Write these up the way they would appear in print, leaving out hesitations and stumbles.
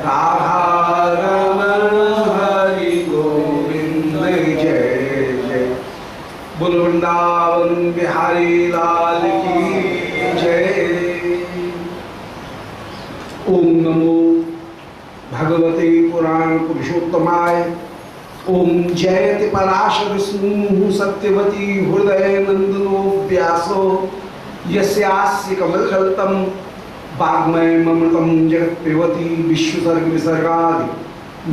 राधारमण हरि गोविंद जय जय। बोल वृंदावन बिहारी लाल की जय। ओम नमो भगवते पुराण पुरुषोत्तमाय। ओम जयति पराशर स्मूह सत्यवती हृदय नंदनो व्यासो यस्यास्य कमलकल्पम वाग्मय ममृतम जगत्पिबती विश्वसर्ग विसर्गादि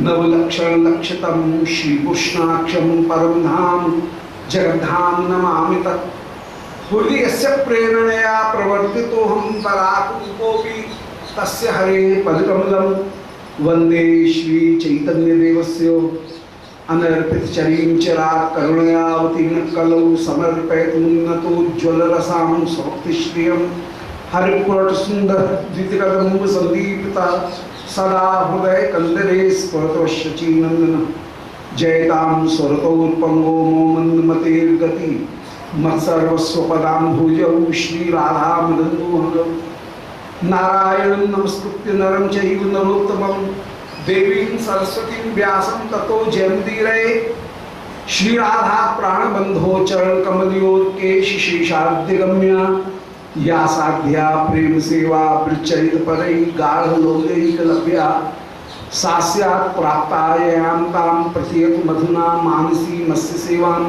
नवलक्षण लक्षितम श्रीकृष्णाक्षम परम धाम जगद्धाम नमामि तत्। हृदयस्य प्रेरणया प्रवर्तितो हम पराकुकोपि तस्य हरे पदकमलं वंदे श्री चैतन्य देवस्य अनर्पित चरीं चिरात् करुणयावतीर्ण कलौ समर्पयत मुन्नतोज्ज्वलरसां स्वभक्तिश्रियं हरिपुरट सुंदर द्वितिकदम्ब संदीपिता सदा हृदय कंदरे स्फुरतोषचीनंदन जयतां स्वरतोत्पंगो मोमन्दमतेर्गति मत्सर्वस्वपदाम्भुजौ श्रीराधा मदन्दोहरौ। नारायणं नमस्कृत्य नरं चैव नरोत्तमं देवीं सरस्वतीं व्यासं ततो जयमुदीरये। श्रीराधा प्राणबंधो चरण कमलयोत्केश शेषाद्यगम्या या साध्या प्रेम सेवा प्रचलित परई गाढ़लोकैकलभ्या सास्यात् प्राप्तायां तां प्रतीयत मधुना मानसी मत्स्य सेवां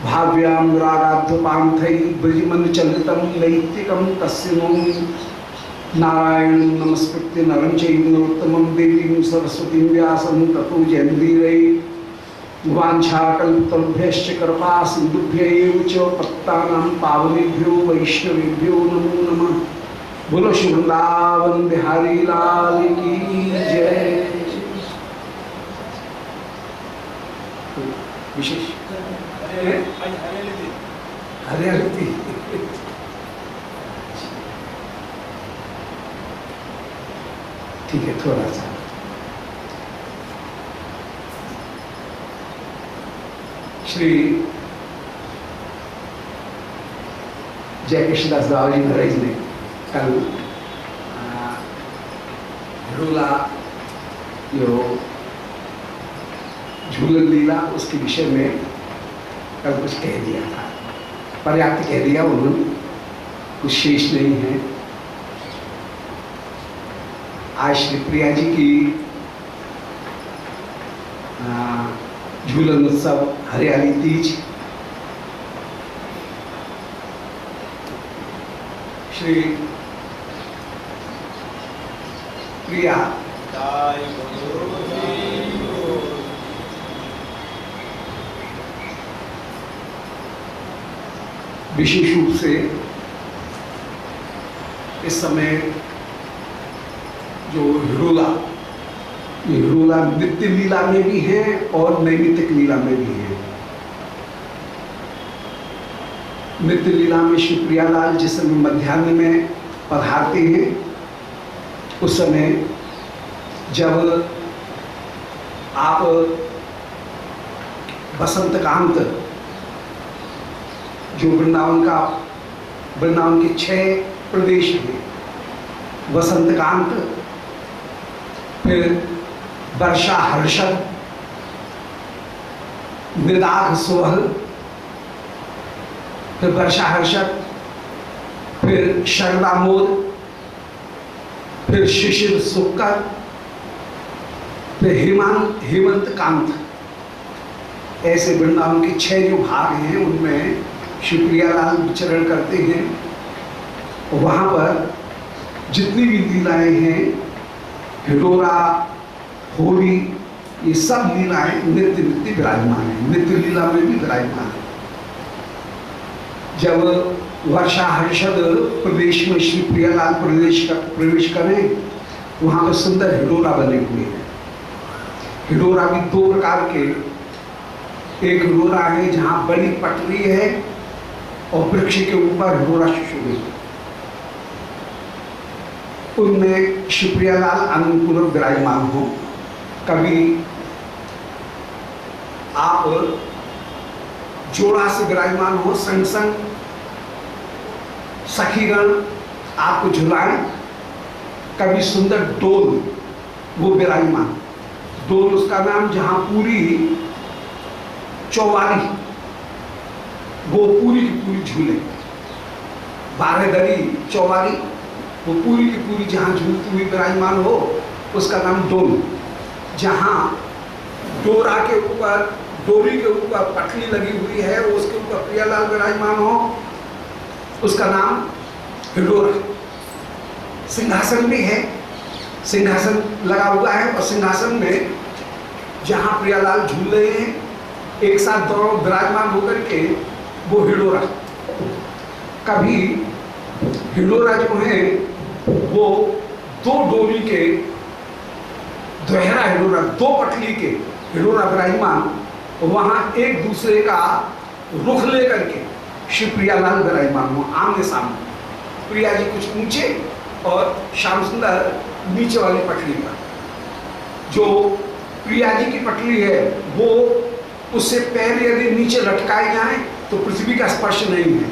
भाव्यां रागाध्वपान्थै ब्रजमन चलितं नैतिकं तस्य नौमि। नारायणं नमस्कृत्य नरं चैव नरोत्तमं देवीं सरस्वतीं व्यासं ततो जयमुदीरये। वाञ्छाकल्पतरुभ्यश्च कृपा सिन्धुभ्यैव च पतितानां पावनेभ्यो वैष्णवेभ्यो नमो नमः। बोलो श्री वृंदावन बिहारी लाल की जय। विशेष हरियाली ठीक है, थोड़ा सा श्री जय कृष्णदास बाबा जी महाराज ने कल झूला जो झूलन लीला उसके विषय में कल कुछ कह दिया था, पर्याप्त कह दिया उन्होंने, कुछ शेष नहीं है। आज श्री प्रिया जी की झूलन उत्सव हरियाली तीज श्री प्रिया विशेष रूप से इस समय जो हिरोला, ये हिरोला नित्य लीला में भी है और नैमित्तिक लीला में भी है। नित्य लीला में श्री प्रियालाल जिस समय मध्याह्न में पधारते हैं, उस समय जब आप बसंत कांत जो वृंदावन के 6 प्रदेश हैं, वसंत कांत, फिर वर्षा हर्षद, निदाघ सोहल, फिर वर्षा हर्षद, फिर शरदामोद, फिर शिशिर सुक्कर, फिर हेमंत कांत, ऐसे वृंदावन के 6 जो भाग हैं उनमें श्री प्रियालाल विचरण करते हैं। वहाँ पर जितनी भी लीलाएं हैं, हिडोरा, होली, ये सब लीलाएं नित्य नित्य विराजमान है, नित्य लीला में भी विराजमान है। जब वर्षा हर्षद प्रदेश में श्री प्रियालाल प्रवेश करें, वहाँ पर सुंदर हिडोरा बने हुए हैं। हिडोरा भी 2 प्रकार के, एक हिडोरा है जहाँ बड़ी पटरी है और वृक्ष के ऊपर हिडोरा सुशोभित, उनमें श्री प्रियालाल आनंदपूर्वक विराजमान हो। कभी आप जोड़ा से विराजमान हो, संग संग सखीगण आपको झुलाएं, कभी सुंदर डोल वो विराजमान। डोल उसका नाम, जहां पूरी चौवारी, वो पूरी की पूरी झूले, 12 दरी चौवारी, वो पूरी की पूरी जहां झूलती हुई विराजमान हो, उसका नाम डोल। जहां डोरा के ऊपर, डोरी के ऊपर पटली लगी हुई है, वो उसके ऊपर प्रियालाल विराजमान हो, उसका नाम हिडोरा। सिंहासन भी है, सिंहासन लगा हुआ है, और सिंहासन में जहां प्रियालाल झूल रहे हैं एक साथ दोनों विराजमान होकर के, वो हिडोरा। कभी हिडोरा जो है वो 2 डोरी के, दोहरा हिडोरा, 2 पटली के हिडोरा विराजमान, वहां एक दूसरे का रुख लेकर के श्री प्रियालाल विराजमान हो, आमने सामने। प्रिया जी कुछ ऊंचे और श्याम सुंदर नीचे वाली पटली पर। जो प्रिया जी की पटली है वो, उससे पैर यदि नीचे लटकाए जाए तो पृथ्वी का स्पर्श नहीं है।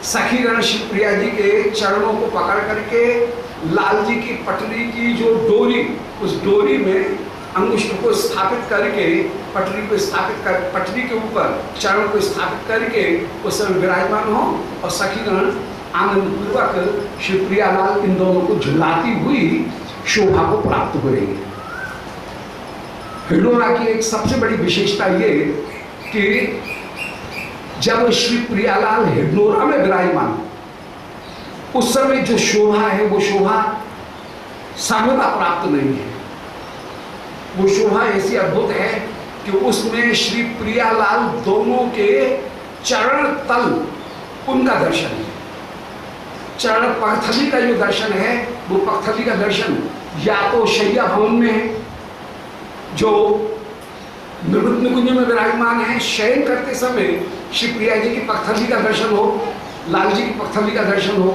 सखीगण श्री प्रिया जी के चरणों को पकड़ करके लाल जी की पटली की जो डोरी, उस डोरी में अंगुष्ठ को स्थापित करके, पटली को स्थापित कर, पटली के ऊपर चरण को स्थापित करके उस समय विराजमान हो, और सखीगण आनंद पूर्वक श्री प्रियालाल इन दोनों को झुलाती हुई शोभा को प्राप्त हो रही है। हिडोरा की एक सबसे बड़ी विशेषता ये कि जब श्री प्रियालाल हिडोरा में विराजमान, उस समय जो शोभा है वो शोभा सर्वदा प्राप्त नहीं है। वो शोभा ऐसी अद्भुत है कि उसमें श्री प्रियालाल दोनों के चरण तल, उनका दर्शन है। चरण पगथली का जो दर्शन है, वो पगथली का दर्शन या तो शैया भवन में है, जो निवृत्त निकुंज में विराजमान है, शयन करते समय श्री प्रिया जी की पगथली का दर्शन हो, लाल जी की पगथली का दर्शन हो,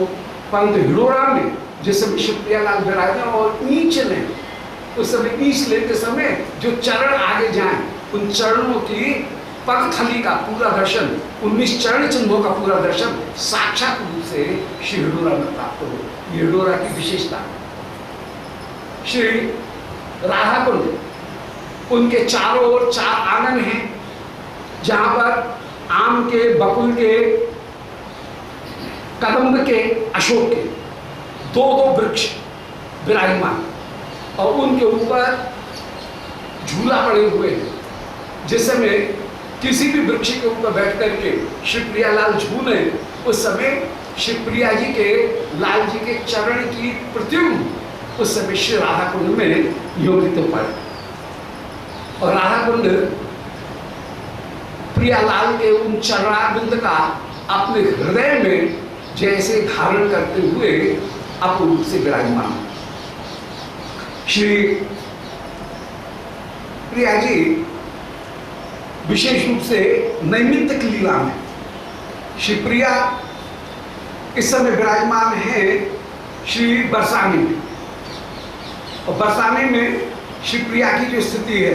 परंतु हिडोरा में जिस समय श्री प्रियालाल विराजमान और ईंच लें, उस समय ईंच लेते समय जो चरण आगे जाएं, उन चरणों की पगथली का पूरा दर्शन, 19 चरण चिन्हों का पूरा दर्शन साक्षात रूप से श्री हिडोरा में प्राप्त हो। ये हिडोरा की विशेषता। श्री राधा कुंड, उनके चारों ओर 4 आंगन हैं, जहां पर आम के, बकुल के, कदम्ब के, अशोक के 2-2 वृक्ष विराजमान, और उनके ऊपर झूला पड़े हुए हैं। जिस समय किसी भी वृक्ष के ऊपर बैठ करके श्री प्रियालाल झूले, उस समय श्री प्रिया जी के, लाल जी के चरण की प्रतिबिंब उस समय श्री राधा कुंड में योगित पड़े। और राधा कुंड प्रियालाल के उन चरणारविंद का अपने हृदय में जैसे धारण करते हुए अपूर्व रूप से विराजमान। श्री प्रिया जी विशेष रूप से नैमित्तिक लीला में श्री प्रिया इस समय विराजमान है श्री बरसाने में, और बरसाने में श्री प्रिया की जो स्थिति है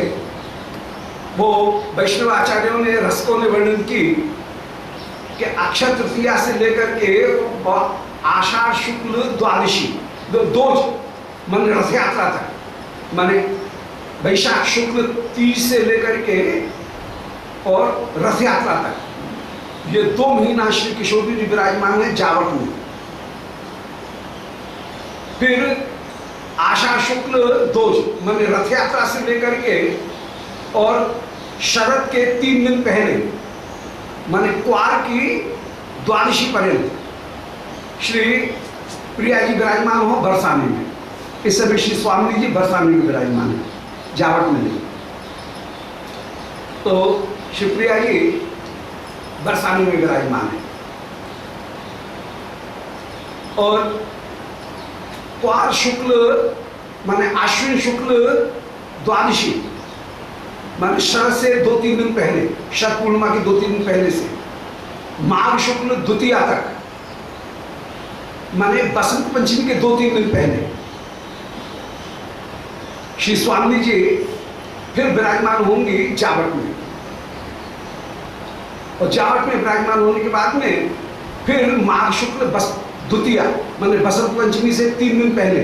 वो वैष्णव आचार्यों ने, रसकों ने वर्णन की कि अक्षय तृतीया से लेकर के आषाढ़ शुक्ल द्वादशी, दोज मन रथ यात्रा तक, माने वैशाख शुक्ल 30 से लेकर के और रथ यात्रा तक, ये 2 महीना श्री किशोर जी विराजमान है जावट में। फिर आषाढ़ शुक्ल दोज माने रथ यात्रा से लेकर के और शरद के 3 दिन पहले माने क्वार की द्वादशी पर्यंत श्री प्रिया जी विराजमान हो बरसाने में। इस समय श्री स्वामी जी बरसाने में विराजमान है, जावट में नहीं। तो श्री प्रिया जी बरसाने में विराजमान है, और क्वार शुक्ल माने आश्विन शुक्ल द्वादशी माने शरद से 2-3 दिन पहले, शरद पूर्णिमा की 2-3 दिन पहले से माघ शुक्ल द्वितीया तक माने बसंत पंचमी के 2-3 दिन पहले श्री स्वामी जी फिर विराजमान होंगी जावट में, और जावट में विराजमान होने के बाद में फिर माघ शुक्ल द्वितीया माने बसंत पंचमी से 3 दिन पहले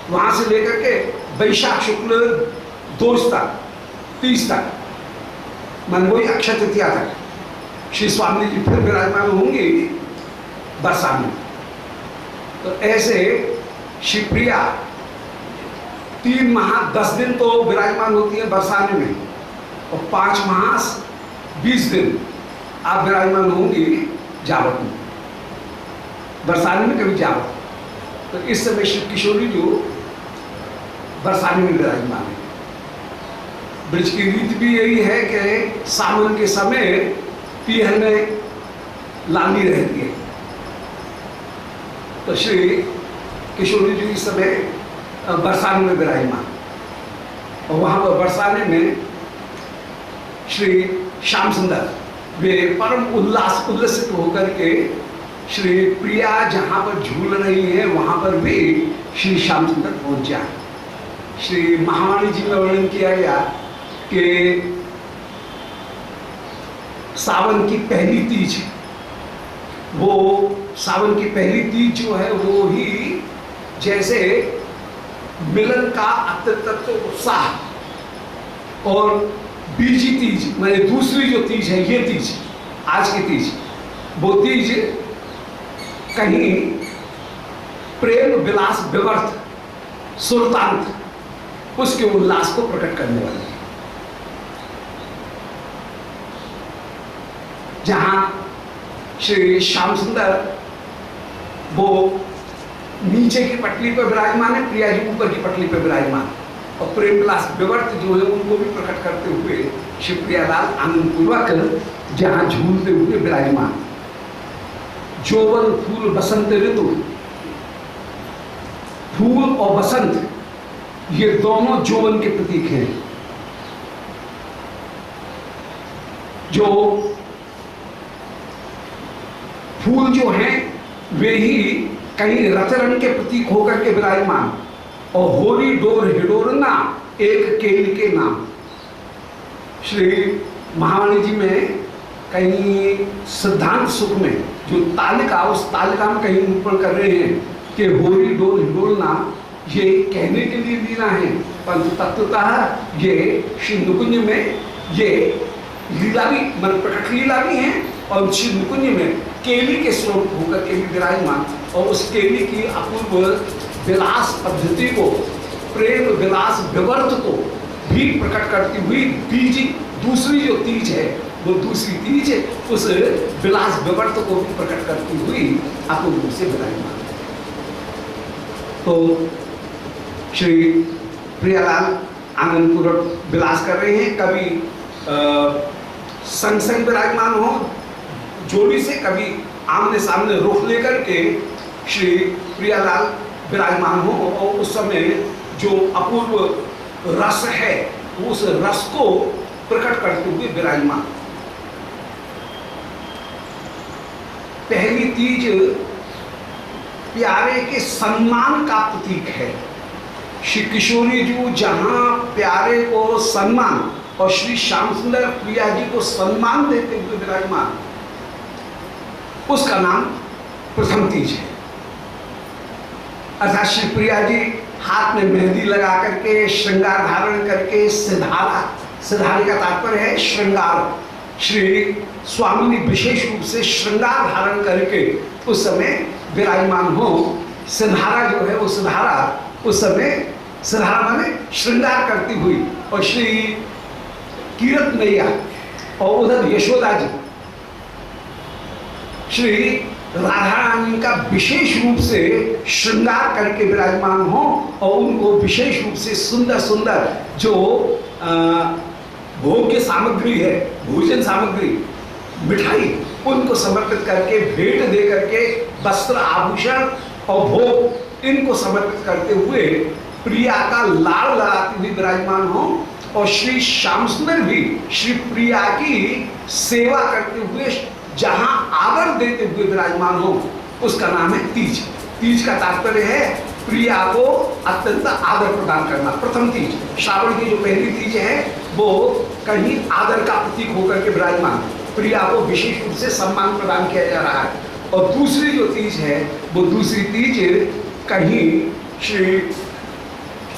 वहां से लेकर के वैशाख शुक्ल 2 तक 30 तक मन वही अक्षय तृतीया तक श्री स्वामी जी फिर विराजमान होंगे बरसाने में। तो ऐसे शिवप्रिया 3 माह 10 दिन तो विराजमान होती है बरसाने में, और 5 माह 20 दिन आप विराजमान होंगी जावट में, बरसाने में कभी जावट। तो इस समय श्री किशोरी जो बरसाने में विराजमान है। ब्रज की रीत भी यही है कि सावन के समय पीहर में लाली रहती है, तो श्री किशोरी जी इस समय बरसाने में विराजमान, और वहां पर बरसाने में श्री श्याम सुंदर वे परम उल्लसित होकर के श्री प्रिया जहां पर झूल रही है वहां पर भी श्री श्याम सुंदर पहुंच जाए। श्री महावाणी जी में वर्णन किया गया कि सावन की पहली तीज, वो सावन की पहली तीज जो है वो ही जैसे मिलन का अत्यंत उत्साह, और बीजी तीज मैंने दूसरी जो तीज है ये तीज आज की तीज, वो तीज कहीं प्रेम विलास विवर्त सुरतांत उसके उल्लास को प्रकट करने वाली है। जहां श्री श्याम सुंदर वो नीचे की पटली पर विराजमान है, प्रिया जी ऊपर की पटली पर विराजमान, और प्रेम विलास विवर्त जो है उनको भी प्रकट करते हुए शिवप्रियालाल आनंद पूर्वक जहां झूलते हुए विराजमान। जौवन फूल बसंत ऋतु, फूल और बसंत ये दोनों जौवन के प्रतीक हैं। जो फूल जो हैं वे ही कहीं रत रंग के प्रतीक होकर के विराजमान, और होरी डोर हिडोरना एक केल के नाम। श्री महावाणी जी में कहीं सिद्धांत सुख में जो तालिका, उस तालिका में कहीं निरूपण कर रहे हैं कि होरी डोर हिडोरना ये कहने के लिए लीला है, परंतु तत्वतः ये श्री नुकुंज में ये लीला भी मन प्रकट लीला भी है, और श्री नुकुंज में केली के स्वरूप होकर के भी विराजमान, और उस केली की अपूर्व विलास पद्धति को, प्रेम विलास विवर्त को भी प्रकट करती हुई बीजी दूसरी जो तीज है वो दूसरी तीज उस विलास विवर्त को भी प्रकट करती हुई अपूर्व रूप से विराजमान। तो श्री प्रियालाल आनंदपूर्वक विलास कर रहे हैं, कभी संग संग विराजमान हो जोड़ी से, कभी आमने सामने रुख लेकर के श्री प्रियालाल विराजमान हो, और उस समय जो अपूर्व रस है उस रस को प्रकट करते हुए विराजमान। पहली तीज प्यारे के सम्मान का प्रतीक है। श्री किशोरी जी जहां प्यारे को सम्मान और श्री श्याम सुंदर प्रिया जी को सम्मान देते हुए विराजमान, उसका नाम प्रथम तीज है। अर्थात श्री प्रिया जी हाथ में मेहंदी लगा करके श्रृंगार धारण करके, सिधारे का तात्पर्य है श्रृंगार, श्री स्वामी ने विशेष रूप से श्रृंगार धारण करके उस समय विराजमान हो। सिधारा जो है वो सिधारा उस समय, सिधारा माने श्रृंगार करती हुई, और श्री कीरत मैया और उधर यशोदा जी श्री राधा रानी का विशेष रूप से श्रृंगार करके विराजमान हो, और उनको विशेष रूप से सुंदर सुंदर जो भोग्य सामग्री है, भोजन सामग्री, मिठाई, उनको समर्पित करके, भेंट दे करके, वस्त्र आभूषण और भोग इनको समर्पित करते हुए प्रिया का लाड़ लगाते हुए विराजमान हो, और श्री श्याम सुंदर भी श्री प्रिया की सेवा करते हुए जहां आदर देते हुए विराजमान हो, उसका नाम है तीज। तीज का तात्पर्य है प्रिया को अत्यंत आदर प्रदान करना। प्रथम तीज, श्रावण की जो पहली तीज है वो कहीं आदर का प्रतीक होकर के विराजमान, प्रिया को विशेष रूप से सम्मान प्रदान किया जा रहा है। और दूसरी जो तीज है वो दूसरी तीज कहीं श्री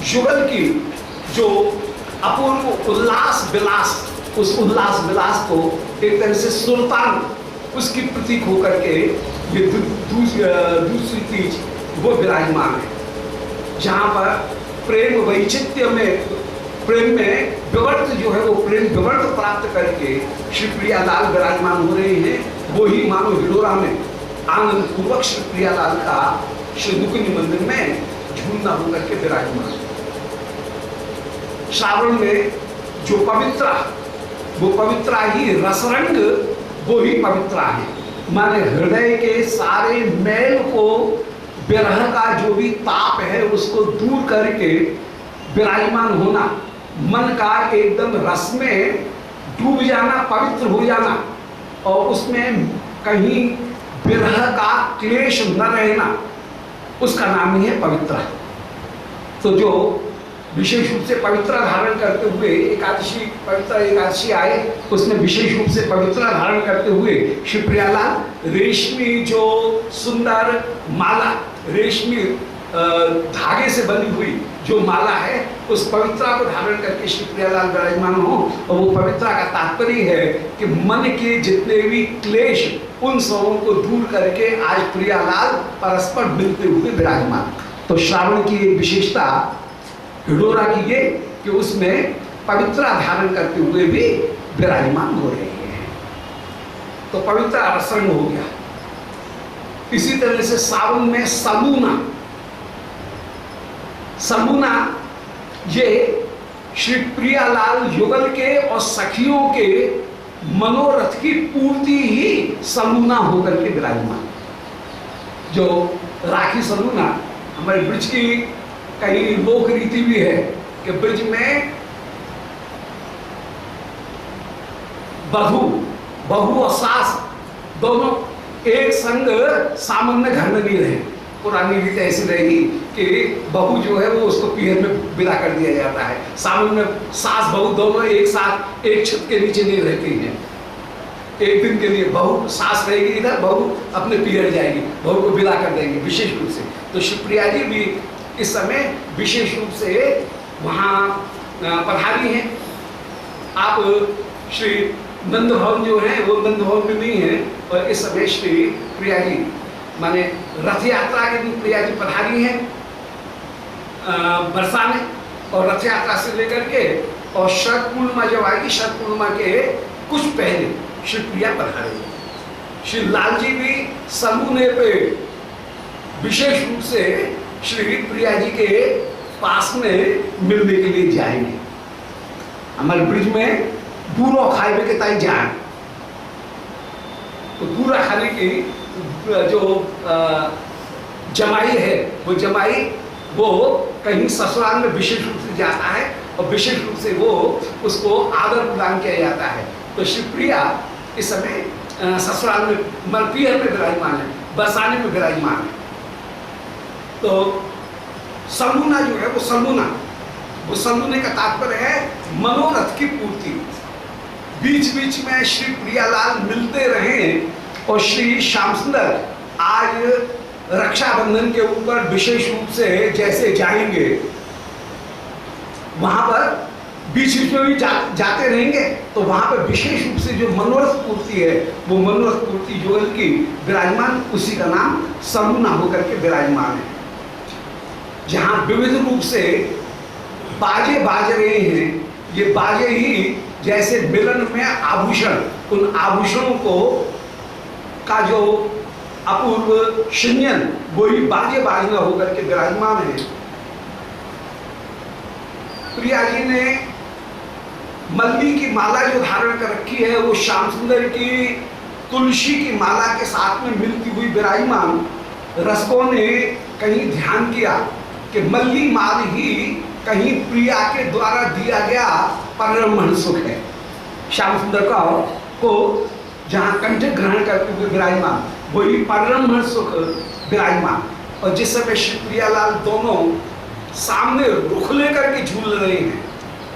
युगल की जो अपूर्व उल्लास विलास, उस उल्लास विलास को एक तरह से सुल्तान उसकी प्रतीक होकर के ये दूसरी तीज वो विराजमान है, जहाँ पर प्रेम वैचित्य में, प्रेम में विवर्त जो है वो प्रेम विवर्त प्राप्त करके श्री प्रियालाल विराजमान हो रहे हैं। वो ही मानो हिडोरा में आनंद पूर्वक श्री प्रियालाल का श्री दुकुनी मंदिर में झूलना होकर के विराजमान। श्रावण में जो पवित्रा, वो पवित्रा ही रसरंग, वो ही पवित्रा है, माने हृदय के सारे मैल को, विरह का जो भी ताप है उसको दूर करके विराजमान होना, मन का एकदम रस में डूब जाना, पवित्र हो जाना, और उसमें कहीं विरह का क्लेश न रहना, उसका नाम ही है पवित्रा। तो जो विशेष रूप से पवित्रा धारण करते हुए एकादशी, पवित्र एकादशी आए, उसमें विशेष रूप से पवित्रा धारण करते हुए श्री प्रियालाल रेशमी जो सुंदर माला, रेशमी धागे से बनी हुई जो माला है, उस पवित्रा को धारण करके श्री प्रियालाल विराजमान हो। और वो पवित्रा का तात्पर्य है कि मन के जितने भी क्लेश, उन सबों को दूर करके आज प्रियालाल परस्पर मिलते हुए विराजमान। तो श्रावण की एक विशेषता हिडोरा की ये कि उसमें पवित्रा धारण करते हुए भी विराजमान हो रहे हैं। तो पवित्रा रसरंग हो गया। इसी तरह से सावन में समूना, समूना ये श्री प्रियालाल युगल के और सखियों के मनोरथ की पूर्ति ही समूना होकर के विराजमान। जो राखी समूना हमारे ब्रज की कई लोक रीति भी है कि ब्रज में बहू और सास दोनों एक संग सामान्य घर में नहीं रहे। पुरानी रीति ऐसी रहेगी कि बहू जो है वो उसको पीहर में विदा कर दिया जाता है, सामान्य सास बहू दोनों एक साथ एक छत के नीचे नहीं रहती हैं। एक दिन के लिए बहू सास रहेगी इधर, बहू अपने पीहर जाएगी, बहू को विदा कर देंगे विशेष रूप से। तो शिवप्रिया जी भी इस समय विशेष रूप से वहाँ पधारी हैं। आप श्री नंद भवन जो है वो नंद भवन में नहीं है, और इस समय श्री प्रिया जी माने रथ यात्रा के दिन प्रिया जी पधारी हैं बरसाने, और रथ यात्रा से लेकर के और शरद पूर्णिमा जब आएगी, शरद पूर्णिमा के कुछ पहले श्री प्रिया पधारेंगे। श्री लाल जी भी समूने पे विशेष रूप से श्री प्रिया जी के पास में मिलने के लिए जाएंगे। हमारे ब्रिज में दूरो खाए के ताई जाए, तो दूरा खाने की जो जमाई है, वो जमाई वो कहीं ससुराल में विशेष रूप से जाता है, और विशेष रूप से वो उसको आदर प्रदान किया जाता है। तो शिवप्रिया इस समय ससुराल में पीहर में विराजमान है, बरसाने में विराजमान है। तो समूना जो है वो समूने का तात्पर्य है मनोरथ की पूर्ति। बीच बीच में श्री प्रियालाल मिलते रहे, और श्री श्याम सुंदर आज रक्षाबंधन के ऊपर विशेष रूप से जैसे जाएंगे, वहां पर बीच बीच में भी जाते रहेंगे, तो वहां पर विशेष रूप से जो मनोरथ पूर्ति है, वो मनोरथ पूर्ति युगल की विराजमान, उसी का नाम समूना होकर के विराजमान है। जहां विविध रूप से बाजे बाज रहे हैं, ये बाजे ही जैसे मिलन में आभूषण, उन आभूषणों को का जो अपूर्व शयन, वो ही बाजे बाजना होकर के विराजमान है। प्रिया जी ने मल्ली की माला जो धारण कर रखी है, वो श्याम सुंदर की तुलसी की माला के साथ में मिलती हुई विराजमान। रसकों ने कहीं ध्यान किया कि मल्ली माल ही कहीं प्रिया के द्वारा दिया गया परम सुख है। श्याम सुंदर को जहाँ कंठ ग्रहण करते हुए विराजमान, वही परम सुख विराजमान। और जिस समय श्री प्रियालाल दोनों सामने रुख लेकर के झूल रहे हैं,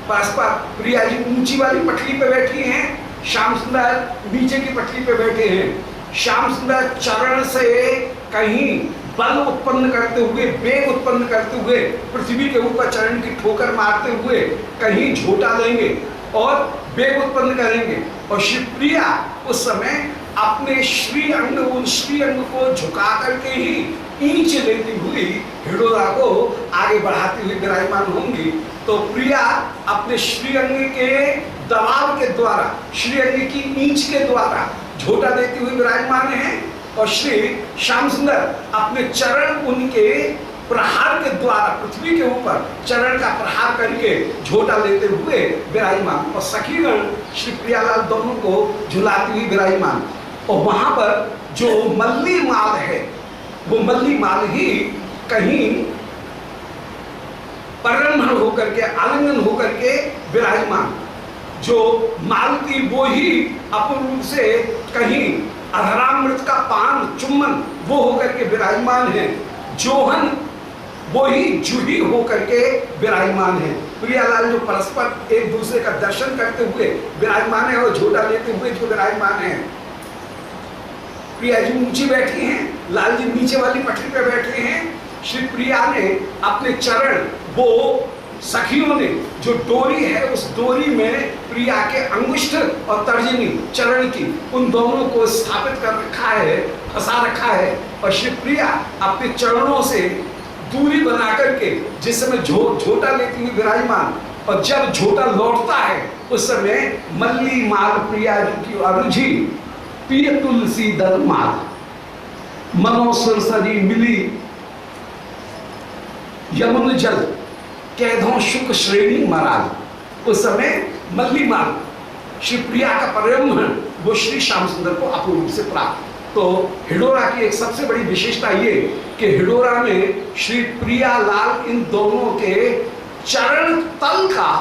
परस्पर प्रिया जी ऊंची वाली पटरी पे बैठी हैं, श्याम सुंदर नीचे की पटरी पे बैठे हैं। श्याम सुंदर चरण से कहीं बल उत्पन्न करते हुए, वेग उत्पन्न करते हुए, पृथ्वी के ऊपर चरण की ठोकर मारते हुए कहीं झोटा लेंगे और वेग उत्पन्न करेंगे। और श्री प्रिया उस समय अपने श्री अंग, उन श्री अंग को झुका करके ही ईंच लेती हुई हिडोरा को आगे बढ़ाती हुई विराजमान होंगी। तो प्रिया अपने श्री अंग के दबाव के द्वारा, श्री अंग की ईंच के द्वारा झोटा देती हुई विराजमान है। और श्री श्याम सुंदर अपने चरण उनके प्रहार के द्वारा पृथ्वी के ऊपर चरण का प्रहार करके झोटा लेते हुए विराजमान। और सखीगण श्री प्रियालाल दोनों को झुलाती हुई विराजमान। और वहां पर जो मल्ली माल है, वो मल्ली माल ही कहीं परम्भण होकर के, आलिंगन होकर के विराजमान। जो मालती वो ही अपूर्व से कहीं अधरामृत का पान चुम्बन वो होकर के विराजमान है। जोहन वो ही जूही होकर के विराजमान है। प्रियालाल जो परस्पर एक दूसरे का दर्शन करते हुए विराजमान है और झोटा लेते हुए जो विराजमान है। प्रिया जी ऊंची बैठी हैं, लाल जी नीचे वाली पटरी पे बैठे हैं। श्री प्रिया ने अपने चरण, वो सखियों ने जो डोरी है उस डोरी में प्रिया के अंगुष्ठ और तर्जनी चरण की, उन दोनों को स्थापित कर रखा है, फंसा रखा है। और श्री प्रिया अपने चरणों से दूरी बना करके जिस समय झोटा लेती हुई विराजमान, और जब झोटा लौटता है उस समय मल्ली माल प्रिया जी की अरुझी पिय तुलसी दल माल, मनोसर सरी मिली यमुन जल कैधों शुक श्रेणी महाराज। उस समय मल्ली माल श्री प्रिया का परब्रह्मण वो श्री श्याम सुंदर को अपूर्व से प्राप्त। तो हिडोरा की एक सबसे बड़ी विशेषता ये कि हिडोरा में श्री प्रिया लाल इन दोनों के चरण तल का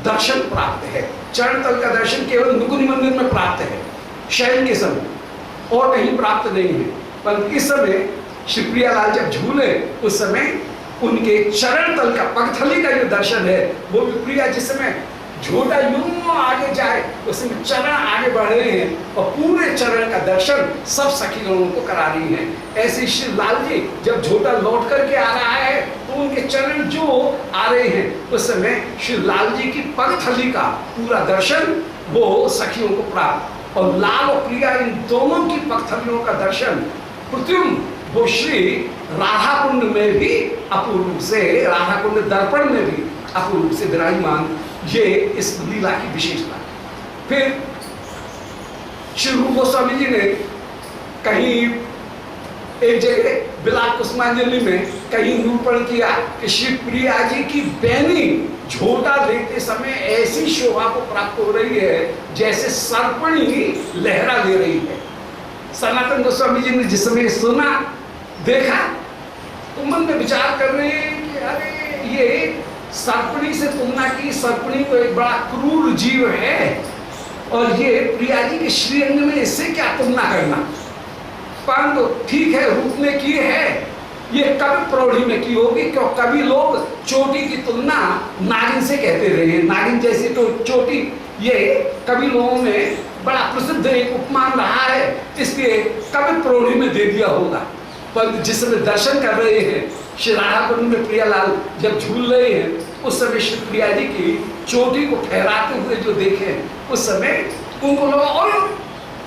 दर्शन प्राप्त है। चरण तल का दर्शन केवल नुकुंज मंदिर में प्राप्त है, शयन के समय और कहीं प्राप्त नहीं है। पर इस समय श्री प्रिया लाल जब झूले उस समय उनके चरण तल का, पगथली का जो दर्शन है वो भी प्रिया जिस समय झोटा यूं आगे जाए उसमें चरण आगे बढ़ रहे हैं और पूरे चरण का दर्शन सब सखीगणों को करा रही हैं। ऐसे श्री लाल जी जब झोटा लौट करके आ रहा है तो उनके चरण जो आ रहे हैं उस समय श्री लाल जी की पगथली का पूरा दर्शन वो सखियों को प्राप्त। और लाल और प्रिया इन दोनों की पगथलियों का दर्शन प्रत्युम वो श्री राधा कुंड में भी अपूर्व से, राधा कुंड दर्पण में भी अपूर्व से विराजमान। ये इस लीला की विशेषता। फिर श्री रूप गोस्वामी जी ने कहीं एक जगह बिलाट कुसुमांजलि में कहीं निरूपण किया कि श्री प्रिया जी की बैनी झोटा लेते समय ऐसी शोभा को प्राप्त हो रही है जैसे सर्पणी लहरा ले रही है। सनातन गोस्वामी जी ने जिस समय सुना, देखा, तो मन में विचार कर रहे हैं कि अरे ये सर्पणी से तुलना की, सर्पणी तो एक बड़ा क्रूर जीव है और ये प्रिया जी के श्रीअंग में इससे क्या तुलना करना। परंतु ठीक है, रूप में की है, ये कभी प्रौढ़ी में की होगी, क्यों कभी लोग चोटी की तुलना नागिन से कहते रहे हैं। नागिन जैसी तो चोटी, ये कभी लोगों में बड़ा प्रसिद्ध एक उपमान रहा है, इसलिए कभी प्रौढ़ी में दे दिया होगा। पर जिस समय दर्शन कर रहे हैं श्री राधा कुंड में प्रियालाल जब झूल रहे हैं उस समय श्री प्रिया जी की चोटी को फहराते हुए जो देखे उस समय उनको लगा और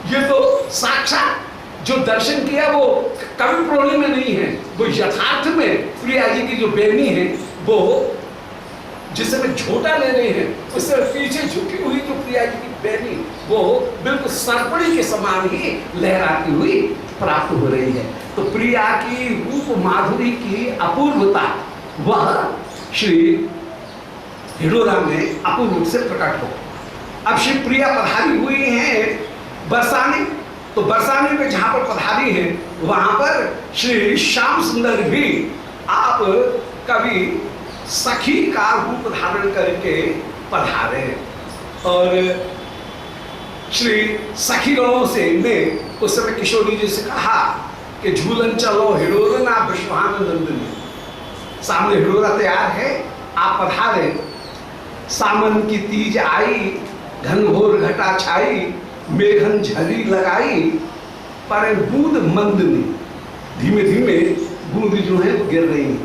ये तो साक्षात जो दर्शन किया वो कभी प्रौढ़ी में नहीं है, वो यथार्थ में प्रिया जी की जो बेनी है वो जिस समय झोटा ले रहे हैं उस समय पीछे झुकी हुई जो प्रिया जी की बेनी वो बिल्कुल सर्पणी के समान ही लहराती हुई प्राप्त हो रही है। तो प्रिया की रूप माधुरी की अपूर्वता वह श्री हिडोरा में अपूर्व रूप से प्रकट हो। अब श्री प्रिया पधारी हुई हैं बरसाने, तो बरसाने में जहां पर पधारी है वहां पर श्री श्याम सुंदर भी आप कभी सखी का रूप धारण करके पधारे और श्री सखी गणों से ने उस समय किशोरी जी से कहा कि झूलन चलो हिडोरना विश्वानंदिनी। सामने हिडोरा तैयार है, आप पधारे। सामन की तीज आई, घनघोर घटा छाई, मेघन झरी लगाई, पर बूंद मंदनी। धीमे धीमे बूंद जो है वो गिर रही है।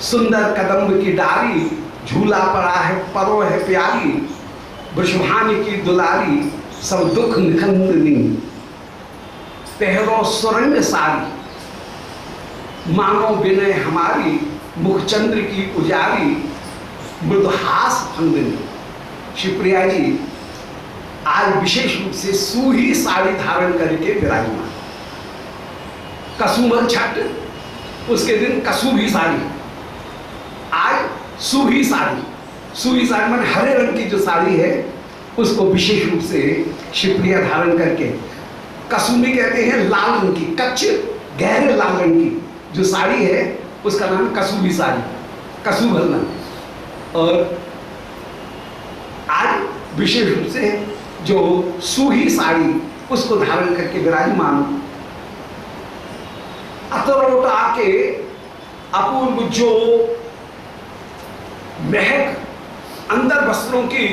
सुंदर कदम्ब की डाली झूला पड़ा है, परो है प्यारी, वृषभानी की दुलारी सब दुख निखंदनी, पहरो सुरंग सारी, मानो विनय हमारी, मुखचंद्र की उजारी, मृदुहास फंदनी। शिवप्रिया जी आज विशेष रूप से सूही साड़ी धारण करके विराजमान। कसुमल छठ, उसके दिन कसूभी साड़ी, आज सूही साड़ी। सूही साड़ी माने हरे रंग की जो साड़ी है उसको विशेष रूप से शिवप्रिया धारण करके, कसुमी कहते हैं लाल रंग की, कच्चे गहरे लाल रंग की जो साड़ी है उसका नाम कसूबी साड़ी, कसूभल नाम। और आज विशेष रूप से जो सूही साड़ी उसको धारण करके विराजमान, अतरोटा के अपूर्व जो महक, अंदर वस्त्रों की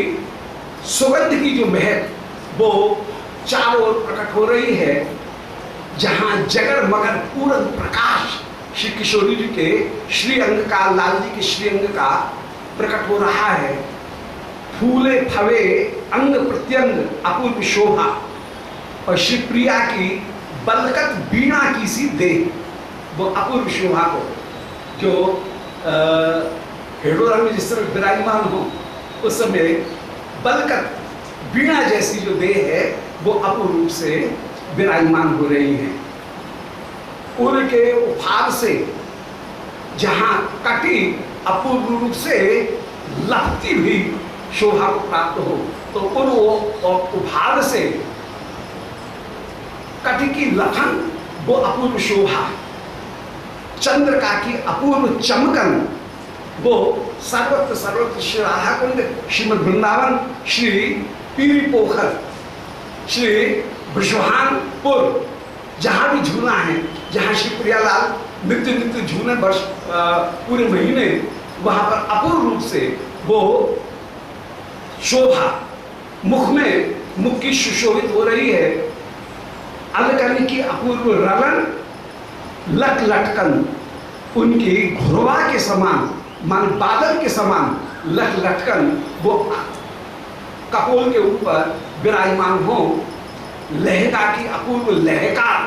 सुगंध की जो महक वो चारों ओर प्रकट हो रही है। जहां जगर मगर पूर्ण प्रकाश श्री किशोरी जी के श्री अंग का, लाल जी के श्री अंग का प्रकट हो रहा है। फूले फवे अंग प्रत्यंग अपूर्व शोभा, और श्री प्रिया की बलकत बीणा की सी देह, वो अपूर्व शोभा को जो हिडोरा में जिस समय विराजमान हो उस समय बलकत बीणा जैसी जो देह है वो अपूर्व रूप से विराजमान हो रही है। उर के उफार से जहां कटी अपूर्व रूप से लपती हुई शोभा को प्राप्त हो, तो उन और उफार से कटी की लखन वो अपूर्व शोभा, चंद्रका की अपूर्व चमकन वो सर्वत्र सर्वत्र श्री राधा कुंड, श्रीमद वृंदावन, श्री पीरी पोखर, श्री वृषभानपुर, जहां भी झूला है, जहां श्री प्रियालाल नित्य नित्य झूले वर्ष पूरे महीने, वहां पर अपूर्व रूप से वो शोभा, मुख में मुख की सुशोभित हो रही है। अलकन की अपूर्व रलन, लट लटकन उनकी घुरवा के समान, मान बादल के समान लट लटकन वो कपोल के ऊपर विराजमान हो। लहका की अपूर्व लहकार,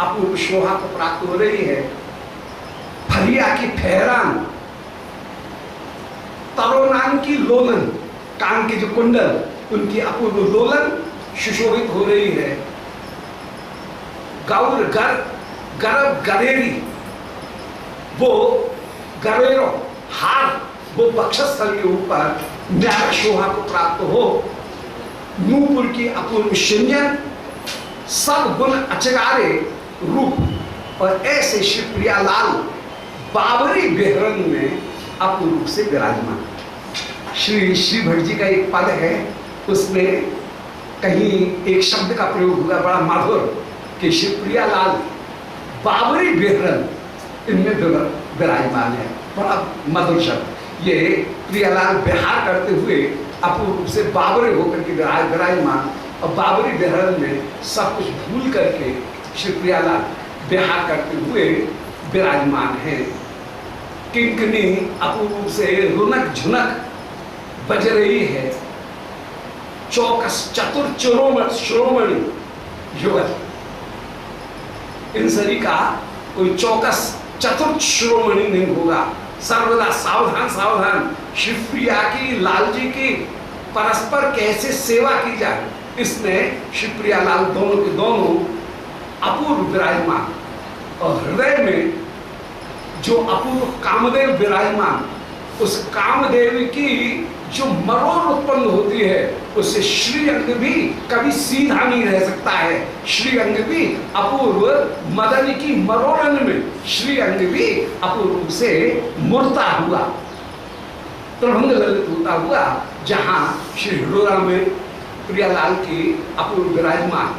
अपूर्व शोभा को प्राप्त हो रही है। फरिया की फहरान, तरोनान की लोलन, कान के जो कुंडल उनकी अपूर्व लोलन सुशोभित हो रही है। गौर गर गरब गरेरी, वो गरेरो हार वो वक्षस्थल के ऊपर न्याय शोभा को प्राप्त हो। नूपुर की अपूर्व शिंजन, सब गुण अचगारे रूप, और ऐसे श्री प्रियालाल बाबरी बेहरन में अपूर्व रूप से विराजमान। श्री भट्ट जी का एक पद है, उसमें कहीं एक शब्द का प्रयोग हुआ बड़ा मधुर कि श्री प्रियालाल बाबरी बेहरन इनमें विराजमान है, बड़ा मधुर शब्द। ये प्रियालाल बिहार करते हुए अपूर्व रूप से बाबरी होकर के विराजमान, और बाबरी बेहरन में सब कुछ भूल करके श्री प्रियालाल बिहार करते हुए विराजमान है। किंकनी अपूर्व रूप से रुनक झुनक बज रही है। चौकस चतुर श्रोमणि युगल, इन सभी का कोई चौकस चतुर श्रोमणि नहीं होगा, सर्वदा सावधान सावधान। शिवप्रिया की, लाल जी की परस्पर कैसे सेवा की जाए, इसमें शिवप्रिया लाल दोनों के दोनों अपूर्व विराजमान। और हृदय में जो अपूर्व कामदेव विराजमान, उस कामदेव की जो मरोड़ उत्पन्न होती है, उससे श्री अंग भी कभी सीधा नहीं रह सकता है। श्री अंग भी अपूर्व मदन की मरोड़न में श्री अंग भी अपूर्व से मुड़ता हुआ, प्रभंग ललित होता हुआ, जहां श्री हिडोरा में प्रियालाल की अपूर्व विराजमान।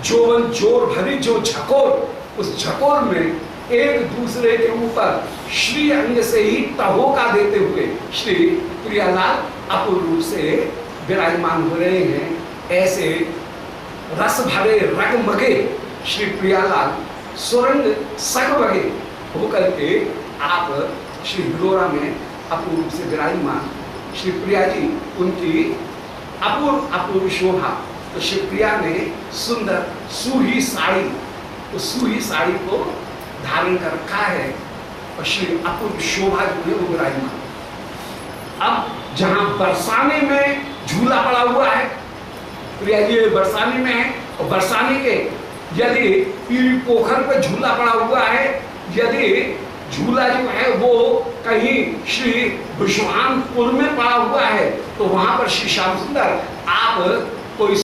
जोवन जोर भरी जो झकोर, उस झकोर में एक दूसरे के ऊपर श्री अंग से ही टहोका देते हुए श्री प्रियालाल अपूर्व रूप से विराजमान हो रहे हैं। ऐसे रस भरे रगमगे श्री प्रियालाल सुरंग सगवगे होकर के आप श्री भिलोरा में अपूर्व रूप से विराजमान। श्री प्रिया जी उनकी अपूर्व शोभा। तो श्री प्रिया ने सुंदर सूही साड़ी, उस सूही साड़ी को धारण कर रखा है और श्री अपूर्व शोभा जो है वो विराजमान। अब जहां बरसाने में झूला पड़ा हुआ है, प्रिया जी बरसाने में है और बरसाने के यदि पीली पोखर पर झूला पड़ा हुआ है, यदि झूला जो है वो कहीं श्री विश्वानपुर में पड़ा हुआ है तो वहां पर श्री श्याम सुंदर आप कोई